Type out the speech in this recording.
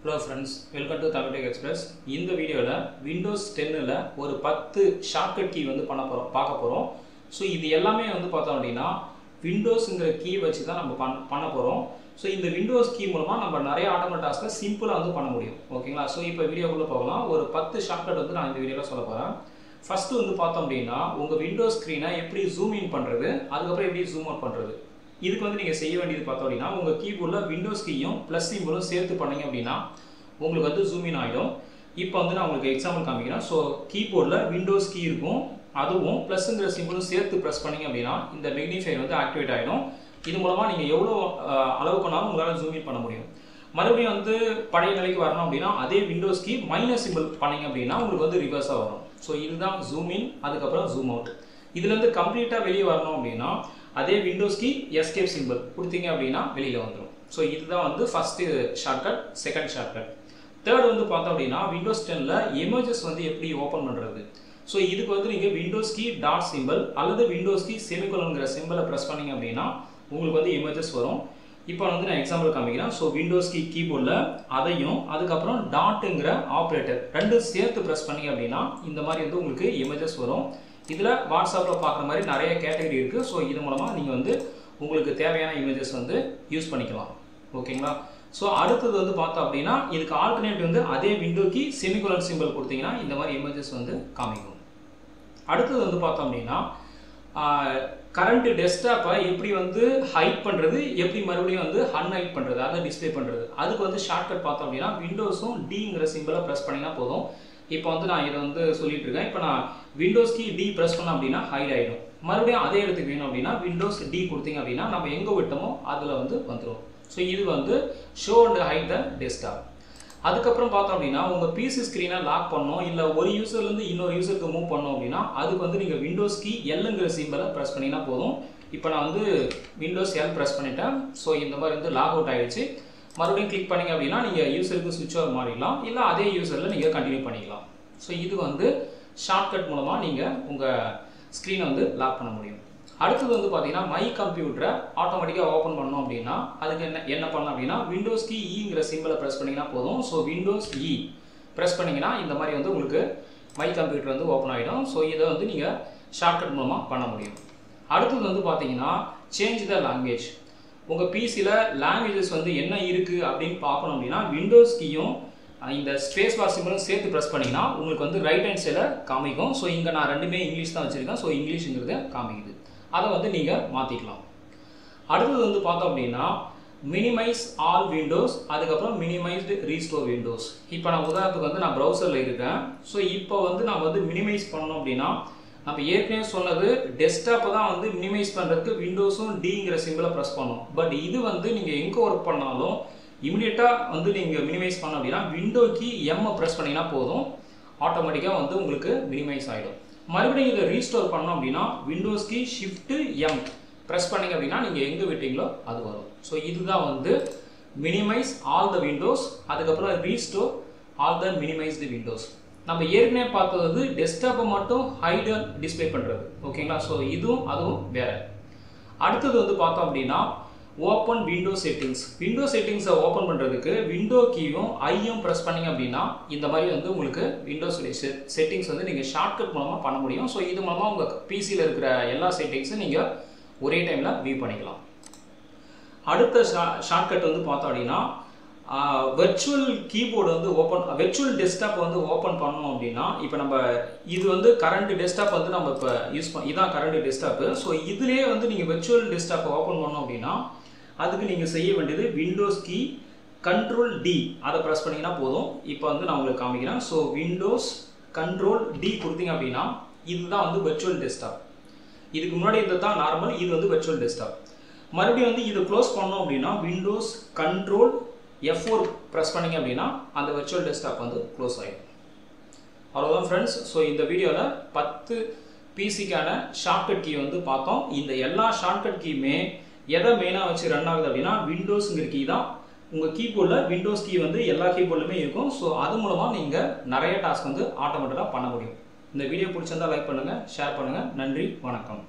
Hello friends, welcome to Tamil Tech Express. In the video Windows 10 ல ஒரு 10 shortcut key வந்து பார்க்க போறோம். சோ இது எல்லாமே வந்து பார்த்தோம் அப்படினா Windowsங்கற key வச்சு தான் நம்ம பண்ண போறோம். சோ இந்த Windows key மூலமா நம்ம நிறைய ஆட்டோமேட் டாஸ்கை சிம்பிளா வந்து பண்ண முடியும். ஓகேங்களா? சோ இப்போ வீடியோக்குள்ள போகலாம். ஒரு 10 shortcut வந்து நான் இந்த வீடியோல சொல்ல போறேன். ஃபர்ஸ்ட் வந்து பார்த்தோம் அப்படினா உங்க Windows screen-ஐ எப்படி zoom in பண்றது, அதுக்கு அப்புறம் எப்படி zoom out பண்றது. இதுக்கு வந்து நீங்க செய்ய வேண்டியது பார்த்தோம் அப்படினா உங்க கீபோர்ட்ல Windows கீயும் பிளஸ் சிம்பலும் சேர்த்து பண்ணீங்க அப்படினா உங்களுக்கு வந்து zoom in ஆயிடும். இப்போ வந்து நான் உங்களுக்கு எக்ஸாம்பிள் காமிக்கிறேன். சோ கீபோர்ட்ல Windows கீ இருக்கும். அதுவும் பிளஸ்ங்கற சிம்பலும் சேர்த்து பிரஸ் பண்ணீங்க அப்படினா இந்த மேக்னிஃபையர் வந்து ஆக்டிவேட் ஆயிடும். இது மூலமா நீங்க எவ்வளவு அளவுக்குனாலும் உங்களால zoom in பண்ண முடியும். மறுபடியும் வந்து பழைய நிலைக்கு வரணும் அப்படினா அதே Windows கீ மைனஸ் சிம்பல் பண்ணீங்க அப்படினா உங்களுக்கு வந்து ரிவர்ஸா வரும். சோ இதுதான் zoom in அதுக்கு அப்புறம் zoom out. இதுல இருந்து கம்ப்ளீட்டா வெளிய வரணும் அப்படினா அதே Windows key escape symbol கொடுத்தீங்க அப்படினா வெளியில வந்துரும். சோ இதுதான் வந்து first shortcut, second shortcut. Third வந்து பார்த்தோம் அப்படினா Windows 10 ல இமேजेस வந்து எப்படி ஓபன் பண்றது. சோ இதுக்கு வந்து நீங்க Windows key டாட் சிம்பல் அல்லது Windows key செமிகோலன்ங்கற சிம்பலை பிரஸ் பண்ணீங்க அப்படினா உங்களுக்கு வந்து இமேजेस வரும். இப்போ வந்து நான் எக்ஸாம்பிள் காமிக்கிறேன். சோ Windows key கீபோர்ட்ல அதையும் அதுக்கு அப்புறம் டாட்ங்கற ஆபரேட்டர் ரெண்டும் சேர்த்து பிரஸ் பண்ணீங்க அப்படினா இந்த மாதிரி வந்து உங்களுக்கு இமேजेस வரும். இதுல வாட்ஸ்அப்ல பார்க்குற மாதிரி நிறைய கேட்டகரி இருக்கு. சோ இது மூலமா நீங்க வந்து உங்களுக்கு தேவையான இமேजेस வந்து யூஸ் பண்ணிக்கலாம். ஓகேங்களா? சோ அடுத்து வந்து பார்த்தோம் அப்படினா இதுக்கு ஆல்டர்னேட் வந்து அதே விண்டோ கீ செமிகோலன் சிம்பல் கொடுத்தீங்கன்னா இந்த மாதிரி இமேजेस வந்து காமிக்கும். அடுத்து வந்து பார்த்தோம் அப்படினா கரண்ட் டெஸ்க்டாப்பை எப்படி வந்து ஹைட் பண்றது, எப்படி மறுபடியும் வந்து அன்ஹைட் பண்றது, அதை டிஸ்ப்ளே பண்றது. அதுக்கு வந்து ஷார்ட்கட் பார்த்தோம் அப்படினா விண்டோஸும் டிங்கற சிம்பலை பிரஸ் பண்ணினா போதும். இப்போ வந்து நான் இத வந்து சொல்லிட்டு இருக்கேன். இப்போ நான் விண்டோஸ் கீ டி பிரஸ் பண்ண அப்படினா ஹைட் ஆயிடும். மறுபடியும் அதே இடத்துக்கு வேணும் அப்படினா விண்டோஸ் டி கொடுத்தீங்க அப்படினா நம்ம எங்க விட்டோமோ அதுல வந்து வந்துரும். சோ இது வந்து show and hide the desktop. அதுக்கு அப்புறம் பார்த்தோம் அப்படினா உங்க PC ஸ்கிரீனை லாக் பண்ணனும் இல்ல ஒரு யூசர்ல இருந்து இன்னொரு யூசருக்கு மூவ் பண்ணனும் அப்படினா அதுக்கு வந்து நீங்க விண்டோஸ் கீ Lங்கற சிம்பலை பிரஸ் பண்ணினா போதும். இப்போ நான் வந்து விண்டோஸ் L பிரஸ் பண்ணிட்டேன். சோ இந்த மாதிரி வந்து லாக் அவுட் ஆயிடுச்சு. மறுபடியும் கிளிக் பண்ணீங்க அப்படினா நீங்க யூசருக்கு ஸ்விட்ச் ஓவர் மாறிடலாம் இல்ல அதே யூசர்ல நீங்க கண்டினியூ பண்ணிக்கலாம். சோ இது வந்து ஷார்ட்கட் மூலமா நீங்க உங்க ஸ்கிரீனை வந்து லாக் பண்ண முடியும். அடுத்து வந்து பாத்தீங்கன்னா மை கம்ப்யூட்டரை ஆட்டோமேட்டிக்கா ஓபன் பண்ணனும் அப்படினா அதுக்கு என்ன பண்ணலாம் அப்படினா விண்டோஸ் கீ ஈங்கற சிம்பலை பிரஸ் பண்ணீங்கன்னா போதும். சோ விண்டோஸ் ஈ பிரஸ் பண்ணீங்கனா இந்த மாதிரி வந்து உங்களுக்கு மை கம்ப்யூட்டர் வந்து ஓபன் ஆயிடும். சோ இத வந்து நீங்க ஷார்ட்கட் மூலமா பண்ண முடியும். அடுத்து வந்து பாத்தீங்கன்னா சேஞ்ச் தி லாங்குவேஜ். உங்க PC-ல லாங்குவேजेस வந்து என்ன இருக்கு அப்படினு பார்க்கணும் அப்படினா விண்டோஸ் கீயும் இந்த ஸ்பேஸ் பார் சிம்பலும் சேர்த்து பிரஸ் பண்ணீங்கனா உங்களுக்கு வந்து ரைட் ஹேண்ட் சைடுல காமிக்கும். சோ இங்க நான் ரெண்டுமே இங்கிலீஷ் தான் வச்சிருக்கேன். சோ இங்கிலீஷ்ங்கறத காமிக்குது. அத வந்து நீங்க மாத்திக்கலாம். அடுத்து வந்து பார்த்தோம் அப்படினா மினிமைஸ் ஆல் விண்டோஸ் அதுக்கு அப்புறம் மினிமைஸ்ட் ரீஸ்டோர் விண்டோஸ். இப்போ நான் உதாரணத்துக்கு வந்து நான் பிரவுசர்ல இருக்கேன். சோ இப்போ வந்து நான் வந்து மினிமைஸ் பண்ணனும் அப்படினா நம்ம ஏற்கனவே சொன்னது டெஸ்க்டாப்பை தான் வந்து மினிமைஸ் பண்றதுக்கு விண்டோஸும் டிங்கற சிம்பலை பிரஸ் பண்ணனும். பட் இது வந்து நீங்க எங்க வர்க் பண்ணாலும் இமிடியேட்டா வந்து நீங்க மினிமைஸ் பண்ணனும் அப்படினா விண்டோ கீ M பிரஸ் பண்ணீனா போதும். ஆட்டோமேட்டிக்கா வந்து உங்களுக்கு மினிமைஸ் ஆயிடும். மறுபடியும் இத ரீஸ்டோர் பண்ணனும் அப்படினா windows key shift M press பண்ணீங்க அப்படினா நீங்க எங்க விட்டீங்களோ அது வரும். சோ இதுதான் வந்து மினிமைஸ் ஆல் தி விண்டோஸ் அதுக்கு அப்புறம் restore all the minimised Windows. நம்ம ஏற்கனவே பார்த்தது வந்து டெஸ்க்டாப்பை மட்டும் ஹைட் டிஸ்ப்ளே பண்றது. ஓகேங்களா? சோ இதுவும் அதுவும் வேற. அடுத்து வந்து பார்த்தோம் அப்படினா ஓபன் விண்டோ செட்டிங்ஸ். விண்டோ செட்டிங்ஸை ஓபன் பண்றதுக்கு விண்டோ கீயும் ஐயும் பிரஸ் பண்ணீங்க அப்படினா இந்த மாதிரி வந்து உங்களுக்கு விண்டோஸ் செட்டிங்ஸ் வந்து நீங்க ஷார்ட்கட் மூலமா பண்ண முடியும். சோ இது மூலமா உங்க PC-ல இருக்கிற எல்லா செட்டிங்ஸும் நீங்க ஒரே டைம்ல வியூ பண்ணிக்கலாம். அடுத்த ஷார்ட்கட் வந்து பார்த்தோம் அப்படினா வெர்ச்சுவல் கீபோர்டு வந்து வெர்ச்சுவல் டெஸ்க்டாப் வந்து ஓபன் பண்ணனும் அப்படினா இப்போ நம்ம இது வந்து கரண்ட் டெஸ்க்டாப் வந்து நம்ம இப்ப இதான் கரண்ட் டெஸ்க்டாப். சோ இதுலயே வந்து நீங்க வெர்ச்சுவல் டெஸ்க்டாப் ஓபன் பண்ணனும் அப்படினா அதுக்கு நீங்க செய்ய வேண்டியது விண்டோஸ் கீ கண்ட்ரோல் டி அத பிரஸ் பண்ணீங்கன்னா போதும். இப்போ வந்து நான் உங்களுக்கு காமிக்கிறேன். சோ விண்டோஸ் கண்ட்ரோல் டி கொடுத்தீங்க அப்படினா இதுதான் வந்து வெர்ச்சுவல் டெஸ்க்டாப். இதுக்கு முன்னாடி இதுதான் நார்மல், இது வந்து வெர்ச்சுவல் டெஸ்க்டாப். மறுபடியும் வந்து இத க்ளோஸ் பண்ணனும் அப்படினா விண்டோஸ் கண்ட்ரோல் F4 பிரஸ் பண்ணீங்க அப்படினா அந்த வெர்ச்சுவல் டெஸ்க்டாப் வந்து க்ளோஸ் ஆயிடும். அவ்வளவுதான் फ्रेंड्स. சோ இந்த வீடியோல 10 PC-க்கான ஷார்ட்கட் கீ வந்து பார்த்தோம். இந்த எல்லா ஷார்ட்கட் கீயுமே எதை மெயினா வச்சு ரன் ஆகுது அப்படினா விண்டோஸ்ங்கற கீ தான். உங்க கீபோர்ட்ல விண்டோஸ் கீ வந்து எல்லா கீபோர்ட்லயுமே இருக்கும். சோ அது மூலமா நீங்க நிறைய டாஸ்க் வந்து ஆட்டோமேட்டிக்கா பண்ண முடியும். இந்த வீடியோ பிடிச்சிருந்தா லைக் பண்ணுங்க, ஷேர் பண்ணுங்க. நன்றி, வணக்கம்.